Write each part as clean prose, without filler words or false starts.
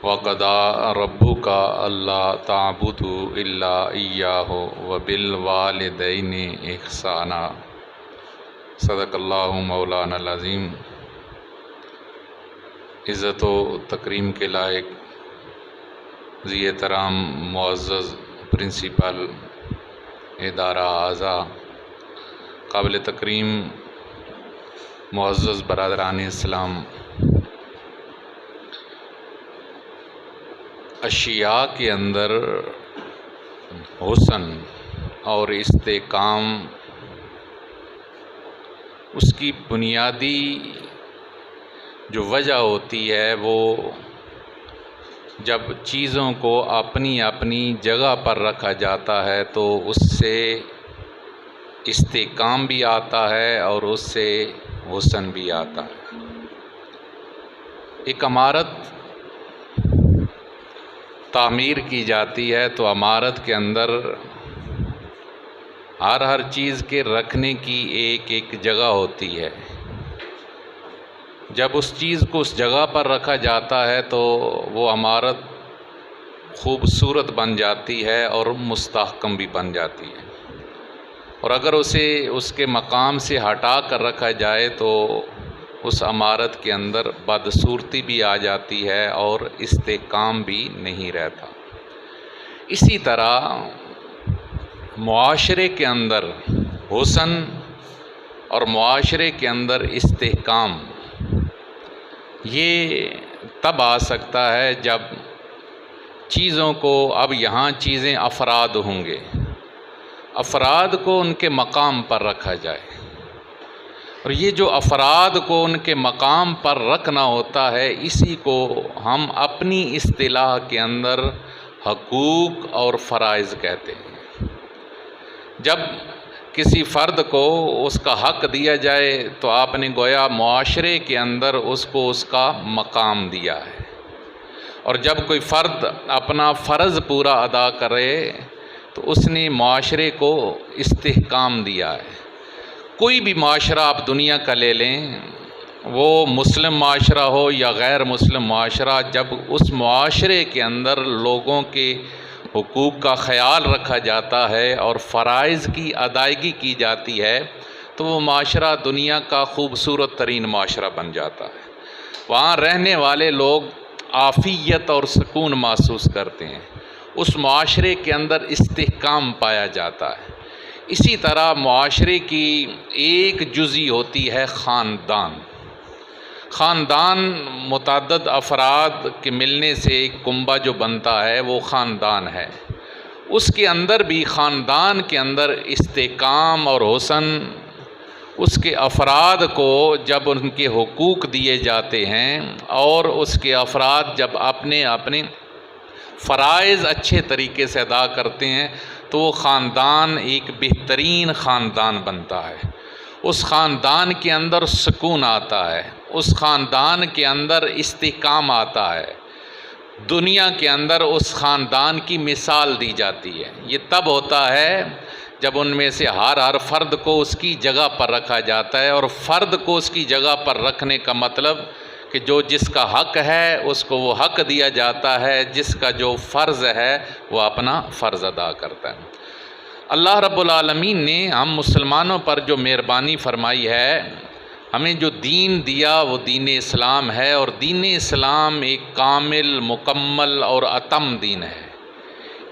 وَقَضَىٰ رَبُّكَ أَلَّا تَعْبُدُوا إِلَّا إِيَّاهُ وَبِالْوَالِدَيْنِ إِحْسَانًا۔ صدق اللہ مولانا العظیم۔ عزت و تکریم کے لائق ذی احترام معزز پرنسپل ادارہ اعضاء، قابل تکریم معزز برادران اسلام، اشیاء کے اندر حسن اور استحکام اس کی بنیادی جو وجہ ہوتی ہے وہ جب چیزوں کو اپنی اپنی جگہ پر رکھا جاتا ہے تو اس سے استحکام بھی آتا ہے اور اس سے حسن بھی آتا ہے۔ ایک عمارت تعمیر کی جاتی ہے تو عمارت کے اندر ہر چیز کے رکھنے کی ایک جگہ ہوتی ہے۔ جب اس چیز کو اس جگہ پر رکھا جاتا ہے تو وہ عمارت خوبصورت بن جاتی ہے اور مستحکم بھی بن جاتی ہے، اور اگر اسے اس کے مقام سے ہٹا کر رکھا جائے تو اس عمارت کے اندر بدصورتی بھی آ جاتی ہے اور استحکام بھی نہیں رہتا۔ اسی طرح معاشرے کے اندر حسن اور معاشرے کے اندر استحکام یہ تب آ سکتا ہے جب چیزوں کو، اب یہاں چیزیں افراد ہوں گے، افراد کو ان کے مقام پر رکھا جائے، اور یہ جو افراد کو ان کے مقام پر رکھنا ہوتا ہے اسی کو ہم اپنی اصطلاح کے اندر حقوق اور فرائض کہتے ہیں۔ جب کسی فرد کو اس کا حق دیا جائے تو آپ نے گویا معاشرے کے اندر اس کو اس کا مقام دیا ہے، اور جب کوئی فرد اپنا فرض پورا ادا کرے تو اس نے معاشرے کو استحکام دیا ہے۔ کوئی بھی معاشرہ آپ دنیا کا لے لیں، وہ مسلم معاشرہ ہو یا غیر مسلم معاشرہ، جب اس معاشرے کے اندر لوگوں کے حقوق کا خیال رکھا جاتا ہے اور فرائض کی ادائیگی کی جاتی ہے تو وہ معاشرہ دنیا کا خوبصورت ترین معاشرہ بن جاتا ہے۔ وہاں رہنے والے لوگ عافیت اور سکون محسوس کرتے ہیں، اس معاشرے کے اندر استحکام پایا جاتا ہے۔ اسی طرح معاشرے کی ایک جزی ہوتی ہے خاندان۔ خاندان متعدد افراد کے ملنے سے ایک کنبہ جو بنتا ہے وہ خاندان ہے۔ اس کے اندر بھی خاندان کے اندر استحکام اور حسن اس کے افراد کو جب ان کے حقوق دیے جاتے ہیں اور اس کے افراد جب اپنے اپنے فرائض اچھے طریقے سے ادا کرتے ہیں تو وہ خاندان ایک بہترین خاندان بنتا ہے۔ اس خاندان کے اندر سکون آتا ہے، اس خاندان کے اندر استحکام آتا ہے، دنیا کے اندر اس خاندان کی مثال دی جاتی ہے۔ یہ تب ہوتا ہے جب ان میں سے ہر فرد کو اس کی جگہ پر رکھا جاتا ہے، اور فرد کو اس کی جگہ پر رکھنے کا مطلب کہ جو جس کا حق ہے اس کو وہ حق دیا جاتا ہے، جس کا جو فرض ہے وہ اپنا فرض ادا کرتا ہے۔ اللہ رب العالمین نے ہم مسلمانوں پر جو مہربانی فرمائی ہے، ہمیں جو دین دیا وہ دین اسلام ہے، اور دین اسلام ایک کامل، مکمل اور اتم دین ہے۔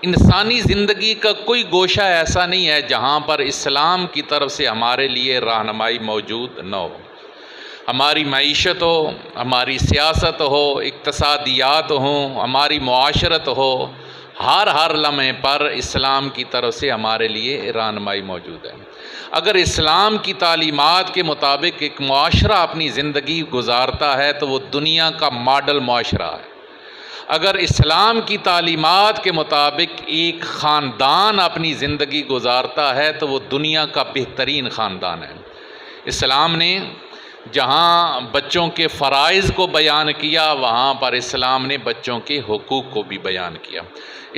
انسانی زندگی کا کوئی گوشہ ایسا نہیں ہے جہاں پر اسلام کی طرف سے ہمارے لیے رہنمائی موجود نہ ہو۔ ہماری معیشت ہو، ہماری سیاست ہو، اقتصادیات ہوں، ہماری معاشرت ہو، ہر لمحے پر اسلام کی طرف سے ہمارے لیے رہنمائی موجود ہے۔ اگر اسلام کی تعلیمات کے مطابق ایک معاشرہ اپنی زندگی گزارتا ہے تو وہ دنیا کا ماڈل معاشرہ ہے۔ اگر اسلام کی تعلیمات کے مطابق ایک خاندان اپنی زندگی گزارتا ہے تو وہ دنیا کا بہترین خاندان ہے۔ اسلام نے جہاں بچوں کے فرائض کو بیان کیا وہاں پر اسلام نے بچوں کے حقوق کو بھی بیان کیا۔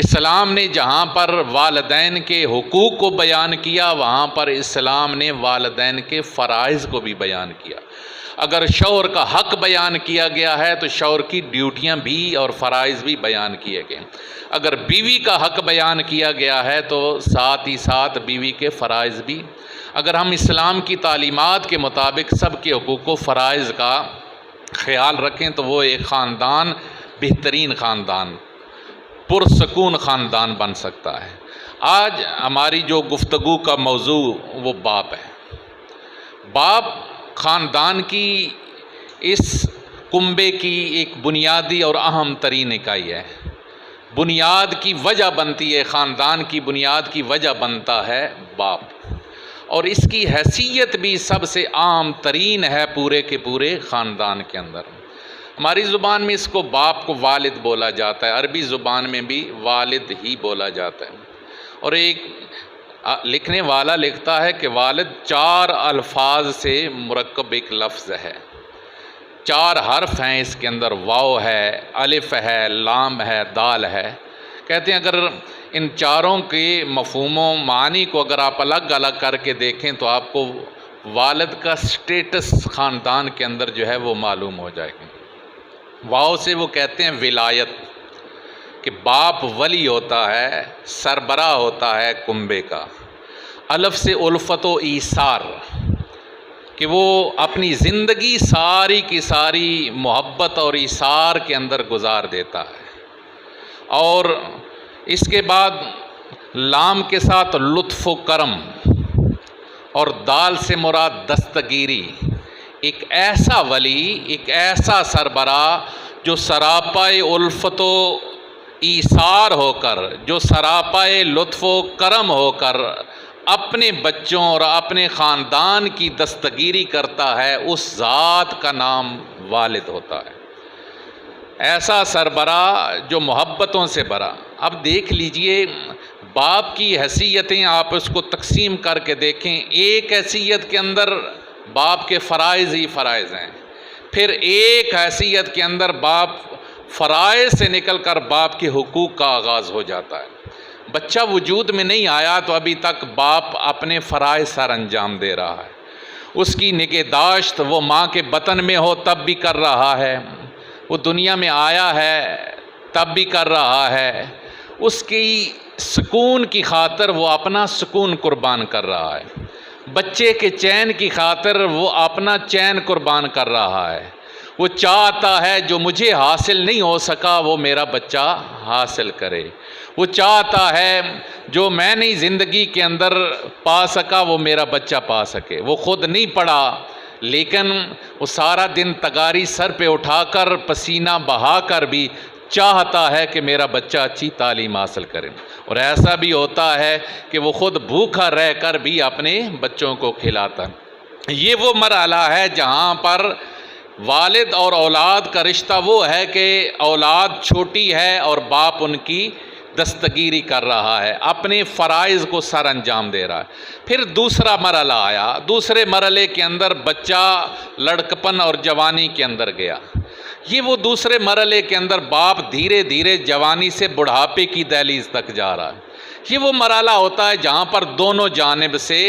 اسلام نے جہاں پر والدین کے حقوق کو بیان کیا وہاں پر اسلام نے والدین کے فرائض کو بھی بیان کیا۔ اگر شوہر کا حق بیان کیا گیا ہے تو شوہر کی ڈیوٹیاں بھی اور فرائض بھی بیان کیے گئے. اگر بیوی کا حق بیان کیا گیا ہے تو ساتھ ہی ساتھ بیوی کے فرائض بھی. اگر ہم اسلام کی تعلیمات کے مطابق سب کے حقوق و فرائض کا خیال رکھیں تو وہ ایک خاندان بہترین خاندان، پرسکون خاندان بن سکتا ہے. آج ہماری جو گفتگو کا موضوع وہ باپ ہے. باپ خاندان کی اس کنبے کی ایک بنیادی اور اہم ترین اکائی ہے. بنیاد کی وجہ بنتی ہے، خاندان کی بنیاد کی وجہ بنتا ہے باپ، اور اس کی حیثیت بھی سب سے عام ترین ہے پورے کے پورے خاندان کے اندر. ہماری زبان میں اس کو باپ کو والد بولا جاتا ہے، عربی زبان میں بھی والد ہی بولا جاتا ہے. اور ایک لکھنے والا لکھتا ہے کہ والد 4 الفاظ سے مرکب ایک لفظ ہے، 4 حرف ہیں اس کے اندر، واو ہے، الف ہے، لام ہے، دال ہے. کہتے ہیں اگر ان چاروں کے مفہوم و معانی کو اگر آپ الگ الگ کر کے دیکھیں تو آپ کو والد کا سٹیٹس خاندان کے اندر جو ہے وہ معلوم ہو جائے گا. واو سے وہ کہتے ہیں ولایت، کہ باپ ولی ہوتا ہے، سربراہ ہوتا ہے کنبے کا. الف سے الفت و ایثار، کہ وہ اپنی زندگی ساری کی ساری محبت اور ایثار کے اندر گزار دیتا ہے. اور اس کے بعد لام کے ساتھ لطف و کرم، اور دال سے مراد دستگیری. ایک ایسا ولی، ایک ایسا سربراہ جو سراپائے الفت و ایثار ہو کر، جو سراپائے لطف و کرم ہو کر اپنے بچوں اور اپنے خاندان کی دستگیری کرتا ہے، اس ذات کا نام والد ہوتا ہے. ایسا سربراہ جو محبتوں سے بھرا. اب دیکھ لیجئے باپ کی حیثیتیں آپ اس کو تقسیم کر کے دیکھیں. ایک حیثیت کے اندر باپ کے فرائض ہی فرائض ہیں، پھر ایک حیثیت کے اندر باپ فرائض سے نکل کر باپ کے حقوق کا آغاز ہو جاتا ہے. بچہ وجود میں نہیں آیا تو ابھی تک باپ اپنے فرائض سر انجام دے رہا ہے. اس کی نگہداشت وہ ماں کے بطن میں ہو تب بھی کر رہا ہے، وہ دنیا میں آیا ہے تب بھی کر رہا ہے. اس کی سکون کی خاطر وہ اپنا سکون قربان کر رہا ہے. بچے کے چین کی خاطر وہ اپنا چین قربان کر رہا ہے. وہ چاہتا ہے جو مجھے حاصل نہیں ہو سکا وہ میرا بچہ حاصل کرے. وہ چاہتا ہے جو میں نہیں زندگی کے اندر پا سکا وہ میرا بچہ پا سکے. وہ خود نہیں پڑھا لیکن وہ سارا دن تگاری سر پہ اٹھا کر پسینہ بہا کر بھی چاہتا ہے کہ میرا بچہ اچھی تعلیم حاصل کرے. اور ایسا بھی ہوتا ہے کہ وہ خود بھوکا رہ کر بھی اپنے بچوں کو کھلاتا ہے. یہ وہ مرحلہ ہے جہاں پر والد اور اولاد کا رشتہ وہ ہے کہ اولاد چھوٹی ہے اور باپ ان کی دستگیری کر رہا ہے، اپنے فرائض کو سر انجام دے رہا ہے. پھر دوسرا مرحلہ آیا. دوسرے مرحلے کے اندر بچہ لڑکپن اور جوانی کے اندر گیا. یہ وہ دوسرے مرحلے کے اندر باپ دھیرے دھیرے جوانی سے بڑھاپے کی دہلیز تک جا رہا ہے. یہ وہ مرحلہ ہوتا ہے جہاں پر دونوں جانب سے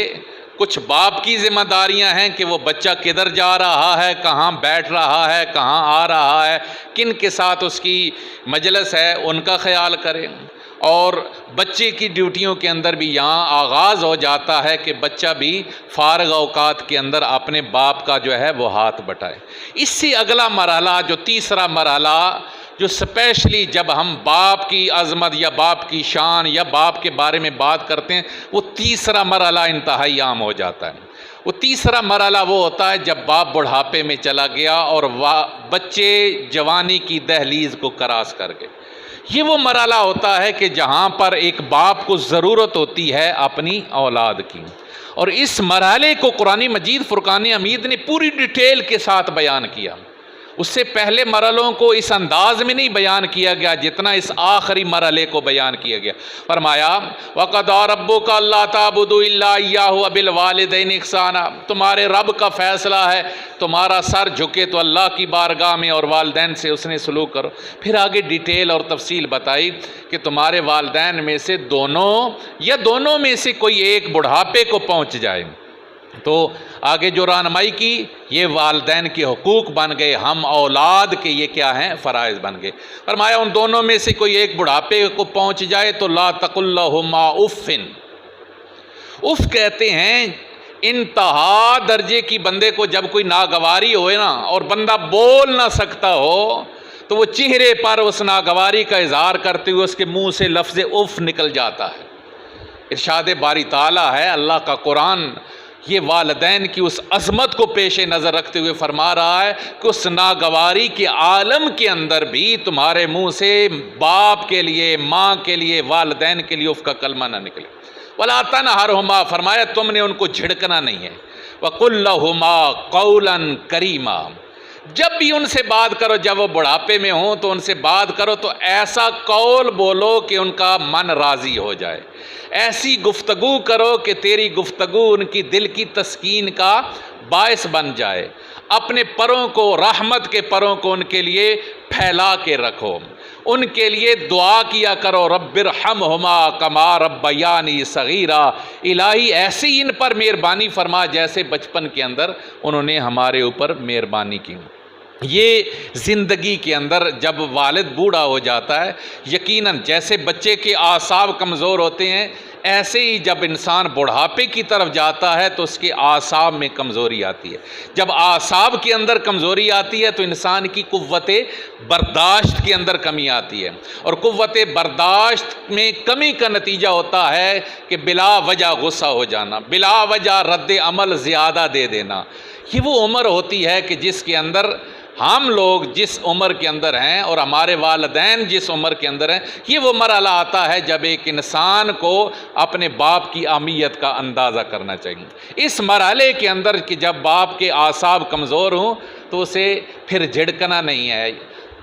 کچھ باپ کی ذمہ داریاں ہیں کہ وہ بچہ کدھر جا رہا ہے، کہاں بیٹھ رہا ہے، کہاں آ رہا ہے، کن کے ساتھ اس کی مجلس ہے، ان کا خیال کرے. اور بچے کی ڈیوٹیوں کے اندر بھی یہاں آغاز ہو جاتا ہے کہ بچہ بھی فارغ اوقات کے اندر اپنے باپ کا جو ہے وہ ہاتھ بٹائے. اس سے اگلا مرحلہ جو تیسرا مرحلہ جو سپیشلی جب ہم باپ کی عظمت یا باپ کی شان یا باپ کے بارے میں بات کرتے ہیں وہ تیسرا مرحلہ انتہائی عام ہو جاتا ہے. وہ تیسرا مرحلہ وہ ہوتا ہے جب باپ بڑھاپے میں چلا گیا اور بچے جوانی کی دہلیز کو کراس کر گئے. یہ وہ مرحلہ ہوتا ہے کہ جہاں پر ایک باپ کو ضرورت ہوتی ہے اپنی اولاد کی. اور اس مرحلے کو قرآن مجید فرقان حمید نے پوری ڈیٹیل کے ساتھ بیان کیا. اس سے پہلے مرحلوں کو اس انداز میں نہیں بیان کیا گیا جتنا اس آخری مرحلے کو بیان کیا گیا. فرمایا وَقَضَىٰ رَبُّكَ أَلَّا تَعْبُدُوا إِلَّا إِيَّاهُ وَبِالْوَالِدَيْنِ إِحْسَانًا. تمہارے رب کا فیصلہ ہے تمہارا سر جھکے تو اللہ کی بارگاہ میں اور والدین سے اس نے سلوک کرو. پھر آگے ڈیٹیل اور تفصیل بتائی کہ تمہارے والدین میں سے دونوں یا دونوں میں سے کوئی ایک بڑھاپے کو پہنچ جائے تو آگے جو رہنمائی کی، یہ والدین کے حقوق بن گئے، ہم اولاد کے یہ کیا ہیں، فرائض بن گئے۔ فرمایا ان دونوں میں سے کوئی ایک بڑھاپے کو پہنچ جائے تو لا تقل لہما اف، اف کہتے ہیں انتہا درجے کی بندے کو جب کوئی ناگواری ہوئے نا اور بندہ بول نہ سکتا ہو تو وہ چہرے پر اس ناگواری کا اظہار کرتے ہوئے اس کے منہ سے لفظ اف نکل جاتا ہے۔ ارشاد باری تعالیٰ ہے، اللہ کا قرآن یہ والدین کی اس عظمت کو پیش نظر رکھتے ہوئے فرما رہا ہے کہ اس ناگواری کے عالم کے اندر بھی تمہارے منہ سے باپ کے لیے، ماں کے لیے، والدین کے لیے اف کا کلمہ نہ نکلے۔ وَلَا تَنْهَرْهُمَا، فرمایا تم نے ان کو جھڑکنا نہیں ہے۔ وَقُلْ لَهُمَا قَوْلًا كَرِيمًا، جب بھی ان سے بات کرو، جب وہ بڑھاپے میں ہوں تو ان سے بات کرو تو ایسا قول بولو کہ ان کا من راضی ہو جائے، ایسی گفتگو کرو کہ تیری گفتگو ان کی دل کی تسکین کا باعث بن جائے۔ اپنے پروں کو، رحمت کے پروں کو ان کے لیے پھیلا کے رکھو، ان کے لیے دعا کیا کرو، رب ارحمہما کما ربیانی صغیرا، الہی ایسی ان پر مہربانی فرما جیسے بچپن کے اندر انہوں نے ہمارے اوپر مہربانی کی۔ یہ زندگی کے اندر جب والد بوڑھا ہو جاتا ہے، یقیناً جیسے بچے کے اعصاب کمزور ہوتے ہیں، ایسے ہی جب انسان بڑھاپے کی طرف جاتا ہے تو اس کے اعصاب میں کمزوری آتی ہے۔ جب اعصاب کے اندر کمزوری آتی ہے تو انسان کی قوت برداشت کے اندر کمی آتی ہے، اور قوت برداشت میں کمی کا نتیجہ ہوتا ہے کہ بلا وجہ غصہ ہو جانا، بلا وجہ رد عمل زیادہ دے دینا۔ یہ وہ عمر ہوتی ہے کہ جس کے اندر ہم لوگ جس عمر کے اندر ہیں اور ہمارے والدین جس عمر کے اندر ہیں، یہ وہ مرحلہ آتا ہے جب ایک انسان کو اپنے باپ کی اہمیت کا اندازہ کرنا چاہیے۔ اس مرحلے کے اندر کہ جب باپ کے اعصاب کمزور ہوں تو اسے پھر جھڑکنا نہیں ہے،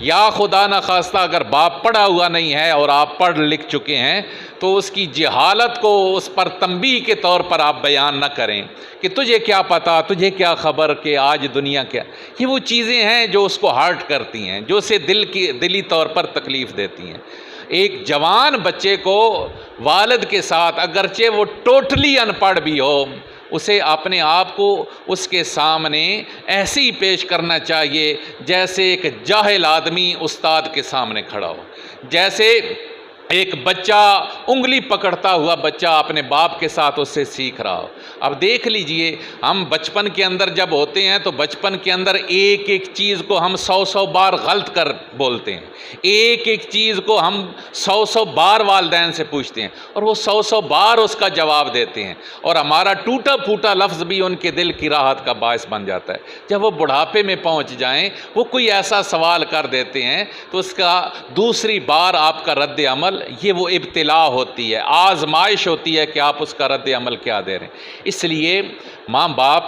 یا خدا نخواستہ اگر باپ پڑھا ہوا نہیں ہے اور آپ پڑھ لکھ چکے ہیں تو اس کی جہالت کو اس پر تنبیہ کے طور پر آپ بیان نہ کریں کہ تجھے کیا پتہ، تجھے کیا خبر کہ آج دنیا کیا۔ یہ وہ چیزیں ہیں جو اس کو ہارٹ کرتی ہیں، جو اسے دلی طور پر تکلیف دیتی ہیں۔ ایک جوان بچے کو والد کے ساتھ، اگرچہ وہ ٹوٹلی ان پڑھ بھی ہو، اسے اپنے آپ کو اس کے سامنے ایسے ہی پیش کرنا چاہیے جیسے ایک جاہل آدمی استاد کے سامنے کھڑا ہو، جیسے ایک بچہ انگلی پکڑتا ہوا بچہ اپنے باپ کے ساتھ اس سے سیکھ رہا ہو۔ اب دیکھ لیجئے، ہم بچپن کے اندر جب ہوتے ہیں تو بچپن کے اندر ایک ایک چیز کو ہم 100 بار غلط کر بولتے ہیں، ایک ایک چیز کو ہم 100 بار والدین سے پوچھتے ہیں اور وہ 100 بار اس کا جواب دیتے ہیں، اور ہمارا ٹوٹا پھوٹا لفظ بھی ان کے دل کی راحت کا باعث بن جاتا ہے۔ جب وہ بڑھاپے میں پہنچ جائیں، وہ کوئی ایسا سوال کر دیتے ہیں تو اس کا دوسری بار آپ کا رد عمل، یہ وہ ابتلا ہوتی ہے، آزمائش ہوتی ہے کہ آپ اس کا رد عمل کیا دے رہے ہیں۔ اس لیے ماں باپ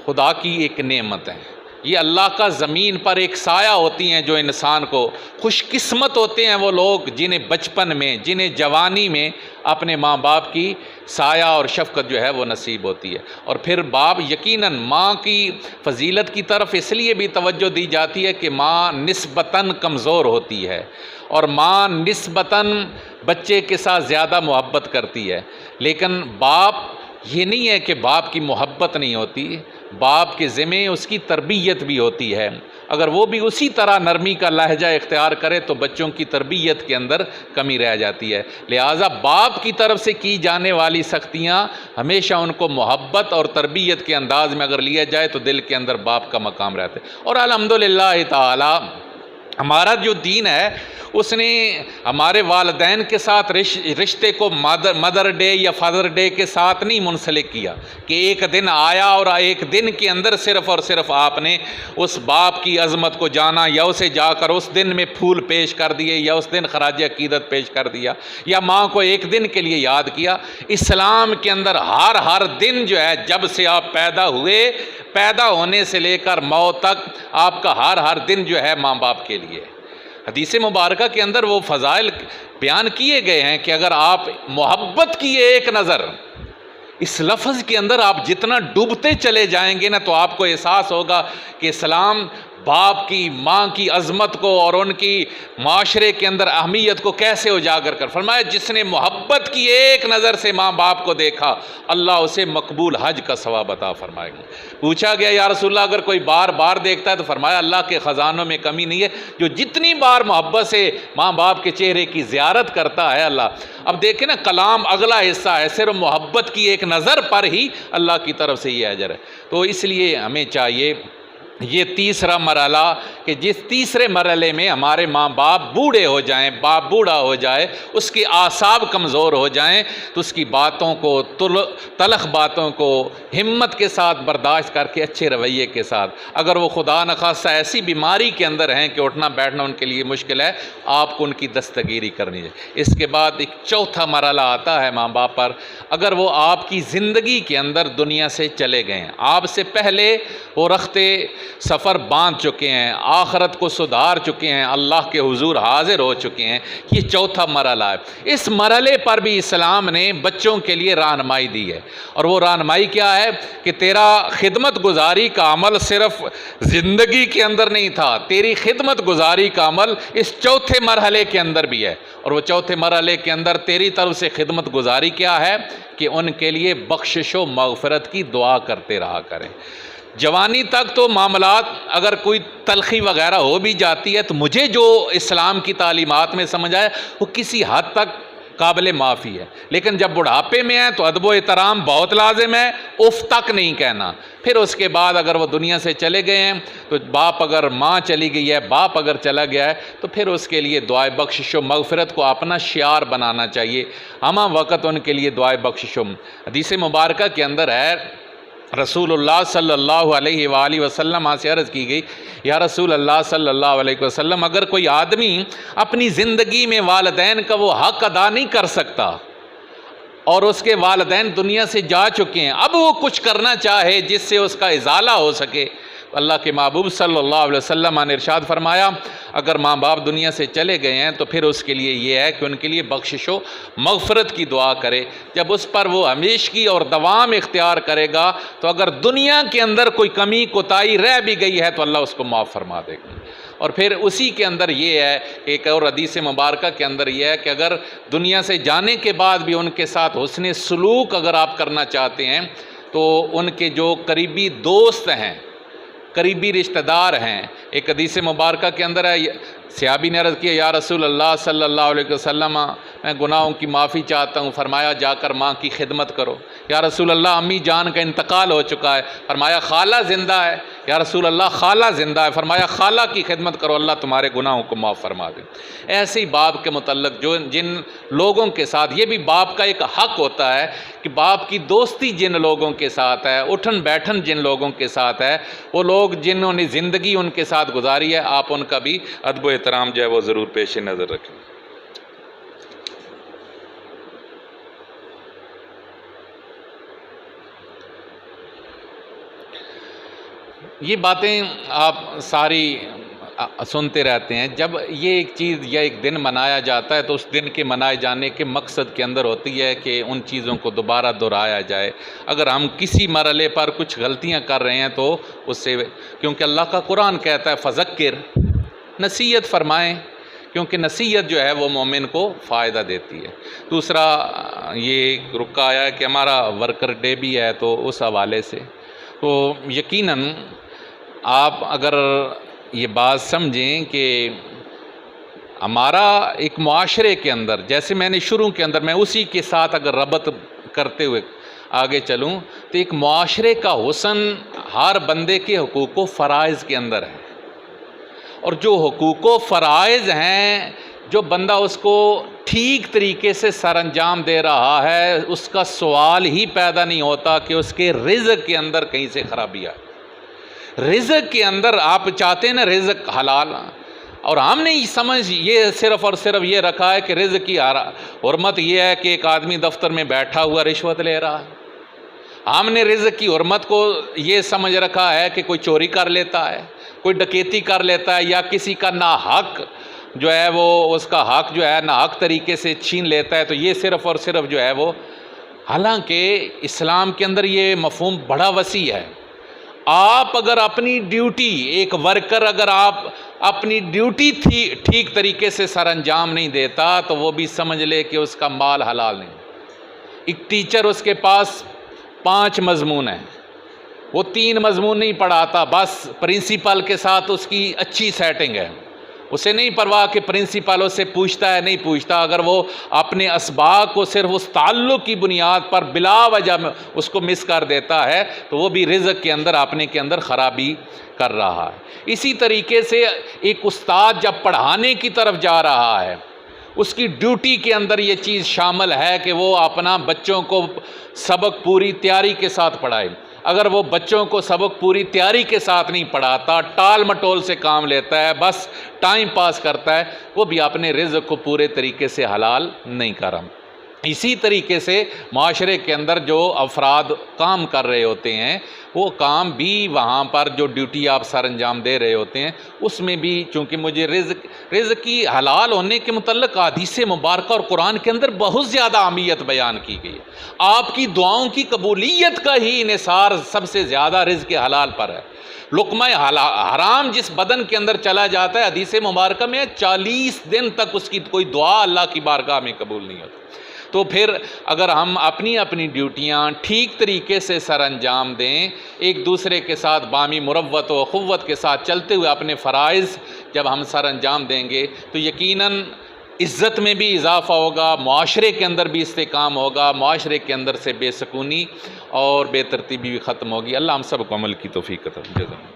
خدا کی ایک نعمت ہے، یہ اللہ کا زمین پر ایک سایہ ہوتی ہیں جو انسان کو، خوش قسمت ہوتے ہیں وہ لوگ جنہیں بچپن میں، جنہیں جوانی میں اپنے ماں باپ کی سایہ اور شفقت جو ہے وہ نصیب ہوتی ہے۔ اور پھر باپ، یقیناً ماں کی فضیلت کی طرف اس لیے بھی توجہ دی جاتی ہے کہ ماں نسبتاً کمزور ہوتی ہے اور ماں نسبتاً بچے کے ساتھ زیادہ محبت کرتی ہے، لیکن باپ، یہ نہیں ہے کہ باپ کی محبت نہیں ہوتی، باپ کے ذمہ اس کی تربیت بھی ہوتی ہے۔ اگر وہ بھی اسی طرح نرمی کا لہجہ اختیار کرے تو بچوں کی تربیت کے اندر کمی رہ جاتی ہے۔ لہٰذا باپ کی طرف سے کی جانے والی سختیاں ہمیشہ ان کو محبت اور تربیت کے انداز میں اگر لیا جائے تو دل کے اندر باپ کا مقام رہتا ہے۔ اور الحمدللہ تعالی ہمارا جو دین ہے اس نے ہمارے والدین کے ساتھ رشتے کو مدر ڈے یا فادر ڈے کے ساتھ نہیں منسلک کیا کہ ایک دن آیا اور ایک دن کے اندر صرف اور صرف آپ نے اس باپ کی عظمت کو جانا یا اسے جا کر اس دن میں پھول پیش کر دیے یا اس دن خراج عقیدت پیش کر دیا یا ماں کو ایک دن کے لیے یاد کیا۔ اسلام کے اندر ہر دن جو ہے، جب سے آپ پیدا ہوئے، پیدا ہونے سے لے کر موت تک، آپ کا ہر دن جو ہے ماں باپ کے لیے۔ حدیث مبارکہ کے اندر وہ فضائل بیان کیے گئے ہیں کہ اگر آپ محبت کی ایک نظر، اس لفظ کے اندر آپ جتنا ڈوبتے چلے جائیں گے نا تو آپ کو احساس ہوگا کہ اسلام باپ کی ماں کی عظمت کو اور ان کی معاشرے کے اندر اہمیت کو کیسے اجاگر کر فرمایا جس نے محبت کی ایک نظر سے ماں باپ کو دیکھا اللہ اسے مقبول حج کا ثواب عطا فرمائے گا۔ پوچھا گیا یا رسول اللہ اگر کوئی بار بار دیکھتا ہے تو فرمایا اللہ کے خزانوں میں کمی نہیں ہے، جو جتنی بار محبت سے ماں باپ کے چہرے کی زیارت کرتا ہے اللہ۔ اب دیکھیں نا کلام اگلا حصہ ہے، صرف محبت کی ایک نظر پر ہی اللہ کی طرف سے یہ اجر ہے۔ تو اس لیے ہمیں چاہیے یہ تیسرا مرحلہ کہ جس تیسرے مرحلے میں ہمارے ماں باپ بوڑھے ہو جائیں، باپ بوڑھا ہو جائے، اس کے اعصاب کمزور ہو جائیں تو اس کی باتوں کو تلخ باتوں کو ہمت کے ساتھ برداشت کر کے اچھے رویے کے ساتھ، اگر وہ خدا نخواستہ ایسی بیماری کے اندر ہیں کہ اٹھنا بیٹھنا ان کے لیے مشکل ہے، آپ کو ان کی دستگیری کرنی ہے۔ اس کے بعد ایک چوتھا مرحلہ آتا ہے ماں باپ پر، اگر وہ آپ کی زندگی کے اندر دنیا سے چلے گئے ہیں، آپ سے پہلے وہ رختے سفر باندھ چکے ہیں، آخرت کو سدھار چکے ہیں، اللہ کے حضور حاضر ہو چکے ہیں، یہ چوتھا مرحلہ ہے۔ اس مرحلے پر بھی اسلام نے بچوں کے لیے رہنمائی دی ہے، اور وہ رہنمائی کیا ہے کہ تیرا خدمت گزاری کا عمل صرف زندگی کے اندر نہیں تھا، تیری خدمت گزاری کا عمل اس چوتھے مرحلے کے اندر بھی ہے، اور وہ چوتھے مرحلے کے اندر تیری طرف سے خدمت گزاری کیا ہے کہ ان کے لیے بخشش و مغفرت کی دعا کرتے رہا کریں۔ جوانی تک تو معاملات اگر کوئی تلخی وغیرہ ہو بھی جاتی ہے تو مجھے جو اسلام کی تعلیمات میں سمجھ آیا وہ کسی حد تک قابل معافی ہے، لیکن جب بڑھاپے میں ہے تو ادب و احترام بہت لازم ہے، اف تک نہیں کہنا۔ پھر اس کے بعد اگر وہ دنیا سے چلے گئے ہیں تو باپ اگر ماں چلی گئی ہے، باپ اگر چلا گیا ہے تو پھر اس کے لیے دعائے بخشش و مغفرت کو اپنا شعار بنانا چاہیے، ہمہ وقت ان کے لیے دعائے بخشش و۔ حدیث مبارکہ کے اندر ہے رسول اللہ صلی اللہ علیہ وآلہ وسلم سے عرض کی گئی یا رسول اللہ صلی اللہ علیہ وسلم اگر کوئی آدمی اپنی زندگی میں والدین کا وہ حق ادا نہیں کر سکتا اور اس کے والدین دنیا سے جا چکے ہیں، اب وہ کچھ کرنا چاہے جس سے اس کا ازالہ ہو سکے، اللہ کے محبوب صلی اللہ علیہ وسلم نے ارشاد فرمایا اگر ماں باپ دنیا سے چلے گئے ہیں تو پھر اس کے لیے یہ ہے کہ ان کے لیے بخشش و مغفرت کی دعا کرے، جب اس پر وہ ہمیشگی اور دوام اختیار کرے گا تو اگر دنیا کے اندر کوئی کمی کوتاہی رہ بھی گئی ہے تو اللہ اس کو معاف فرما دے گا۔ اور پھر اسی کے اندر یہ ہے ایک اور حدیث مبارکہ کے اندر یہ ہے کہ اگر دنیا سے جانے کے بعد بھی ان کے ساتھ حسن سلوک اگر آپ کرنا چاہتے ہیں تو ان کے جو قریبی دوست ہیں، قریبی رشتہ دار ہیں، ایک حدیث مبارکہ کے اندر ہے صحابی نے عرض کیا یا رسول اللہ صلی اللہ علیہ وسلم میں گناہوں کی معافی چاہتا ہوں، فرمایا جا کر ماں کی خدمت کرو۔ یا رسول اللہ امی جان کا انتقال ہو چکا ہے، فرمایا خالہ زندہ ہے۔ یا رسول اللہ خالہ زندہ ہے، فرمایا خالہ کی خدمت کرو، اللہ تمہارے گناہوں کو معاف فرما دے۔ ایسے ہی باپ کے متعلق جن لوگوں کے ساتھ، یہ بھی باپ کا ایک حق ہوتا ہے کہ باپ کی دوستی جن لوگوں کے ساتھ ہے، اٹھن بیٹھن جن لوگوں کے ساتھ ہے، وہ لوگ جنہوں نے زندگی ان کے ساتھ گزاری ہے، آپ ان کا بھی ادب و احترام جو ہے وہ ضرور پیش نظر رکھیں۔ یہ باتیں آپ ساری سنتے رہتے ہیں، جب یہ ایک چیز یا ایک دن منایا جاتا ہے تو اس دن کے منائے جانے کے مقصد کے اندر ہوتی ہے کہ ان چیزوں کو دوبارہ دہرایا جائے۔ اگر ہم کسی مرحلے پر کچھ غلطیاں کر رہے ہیں تو اس سے، کیونکہ اللہ کا قرآن کہتا ہے فذکر، نصیحت فرمائیں، کیونکہ نصیحت جو ہے وہ مومن کو فائدہ دیتی ہے۔ دوسرا یہ رکا آیا ہے کہ ہمارا ورکر ڈے بھی ہے تو اس حوالے سے تو یقیناً آپ اگر یہ بات سمجھیں کہ ہمارا ایک معاشرے کے اندر، جیسے میں نے شروع کے اندر میں اسی کے ساتھ اگر ربط کرتے ہوئے آگے چلوں تو ایک معاشرے کا حسن ہر بندے کے حقوق و فرائض کے اندر ہے، اور جو حقوق و فرائض ہیں جو بندہ اس کو ٹھیک طریقے سے سر انجام دے رہا ہے اس کا سوال ہی پیدا نہیں ہوتا کہ اس کے رزق کے اندر کہیں سے خرابی آئے۔ رزق کے اندر آپ چاہتے ہیں نا رزق حلال، اور ہم نے سمجھ یہ صرف اور صرف یہ رکھا ہے کہ رزق کی حرمت یہ ہے کہ ایک آدمی دفتر میں بیٹھا ہوا رشوت لے رہا ہے۔ ہم نے رزق کی حرمت کو یہ سمجھ رکھا ہے کہ کوئی چوری کر لیتا ہے، کوئی ڈکیتی کر لیتا ہے، یا کسی کا ناحق جو ہے وہ اس کا حق جو ہے ناحق طریقے سے چھین لیتا ہے، تو یہ صرف اور صرف جو ہے وہ، حالانکہ اسلام کے اندر یہ مفہوم بڑا وسیع ہے۔ آپ اگر اپنی ڈیوٹی، ایک ورکر اگر آپ اپنی ڈیوٹی ٹھیک طریقے سے سر انجام نہیں دیتا تو وہ بھی سمجھ لے کہ اس کا مال حلال نہیں۔ ایک ٹیچر، اس کے پاس 5 مضمون ہیں، وہ 3 مضمون نہیں پڑھاتا، بس پرنسپل کے ساتھ اس کی اچھی سیٹنگ ہے، اسے نہیں پرواہ کہ پرنسپل اس سے پوچھتا ہے نہیں پوچھتا۔ اگر وہ اپنے اسباق کو صرف اس تعلق کی بنیاد پر بلا وجہ اس کو مس کر دیتا ہے تو وہ بھی رزق کے اندر اپنے کے اندر خرابی کر رہا ہے۔ اسی طریقے سے ایک استاد جب پڑھانے کی طرف جا رہا ہے، اس کی ڈیوٹی کے اندر یہ چیز شامل ہے کہ وہ اپنا بچوں کو سبق پوری تیاری کے ساتھ پڑھائے۔ اگر وہ بچوں کو سبق پوری تیاری کے ساتھ نہیں پڑھاتا، ٹال مٹول سے کام لیتا ہے، بس ٹائم پاس کرتا ہے، وہ بھی اپنے رزق کو پورے طریقے سے حلال نہیں کر رہا۔ اسی طریقے سے معاشرے کے اندر جو افراد کام کر رہے ہوتے ہیں، وہ کام بھی وہاں پر جو ڈیوٹی آپ سر انجام دے رہے ہوتے ہیں، اس میں بھی چونکہ مجھے رزق کی حلال ہونے کے متعلق احادیث مبارکہ اور قرآن کے اندر بہت زیادہ اہمیت بیان کی گئی ہے۔ آپ کی دعاؤں کی قبولیت کا ہی انحصار سب سے زیادہ رزق حلال پر ہے۔ لقمہ حرام جس بدن کے اندر چلا جاتا ہے، حدیث مبارکہ میں 40 دن تک اس کی کوئی دعا اللہ کی بارگاہ میں قبول نہیں ہوتی۔ تو پھر اگر ہم اپنی اپنی ڈیوٹیاں ٹھیک طریقے سے سر انجام دیں، ایک دوسرے کے ساتھ بامی مروت و اخوت کے ساتھ چلتے ہوئے اپنے فرائض جب ہم سر انجام دیں گے تو یقیناً عزت میں بھی اضافہ ہوگا، معاشرے کے اندر بھی استحکام ہوگا، معاشرے کے اندر سے بے سکونی اور بے ترتیبی بھی ختم ہوگی۔ اللہ ہم سب کو عمل کی توفیق عطا فرمائے۔